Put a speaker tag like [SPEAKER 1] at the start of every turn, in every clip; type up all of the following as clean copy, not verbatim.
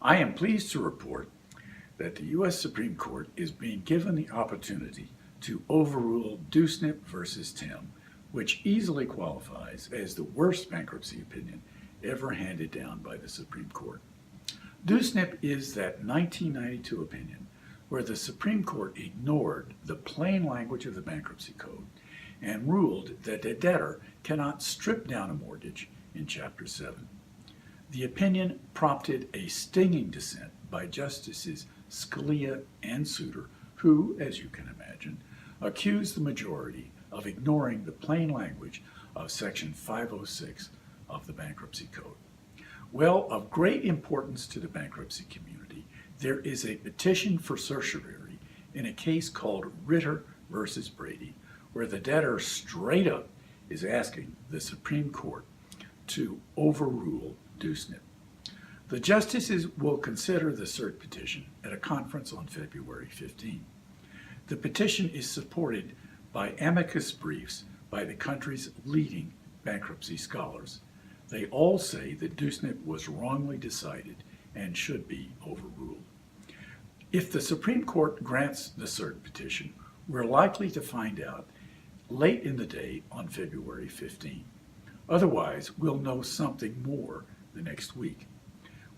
[SPEAKER 1] I am pleased to report that the U.S. Supreme Court is being given the opportunity to overrule Dewsnup versus Tim, which easily qualifies as the worst bankruptcy opinion ever handed down by the Supreme Court. Dewsnup is that 1992 opinion where the Supreme Court ignored the plain language of the bankruptcy code and ruled that a debtor cannot strip down a mortgage in Chapter 7. The opinion prompted a stinging dissent by Justices Scalia and Souter, who, as you can imagine, accused the majority of ignoring the plain language of Section 506 of the Bankruptcy Code. Well, of great importance to the bankruptcy community, there is a petition for certiorari in a case called Ritter versus Brady, where the debtor straight up is asking the Supreme Court to overrule Dewsnup. The justices will consider the cert petition at a conference on February 15. The petition is supported by amicus briefs by the country's leading bankruptcy scholars. They all say that Dewsnup was wrongly decided and should be overruled. If the Supreme Court grants the cert petition, we're likely to find out late in the day on February 15. Otherwise, we'll know something more the next week.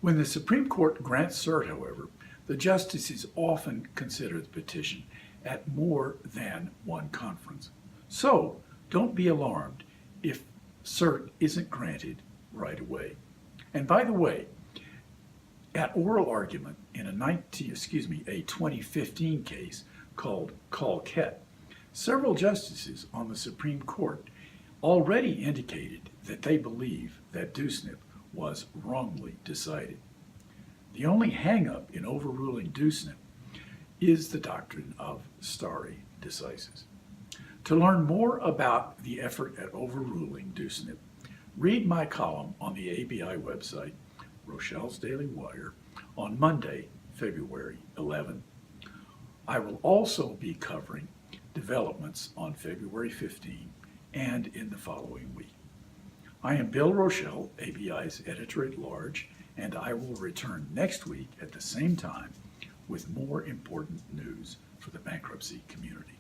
[SPEAKER 1] When the Supreme Court grants cert, however, the justices often consider the petition at more than one conference. So don't be alarmed if cert isn't granted right away. And by the way, at oral argument in a 2015 case called Colquette, several justices on the Supreme Court already indicated that they believe that Dewsnup was wrongly decided. The only hang-up in overruling Dewsnup is the doctrine of stare decisis. To learn more about the effort at overruling Dewsnup, read my column on the ABI website, Rochelle's Daily Wire, on Monday, February 11. I will also be covering developments on February 15 and in the following week. I am Bill Rochelle, ABI's Editor-at-Large, and I will return next week at the same time with more important news for the bankruptcy community.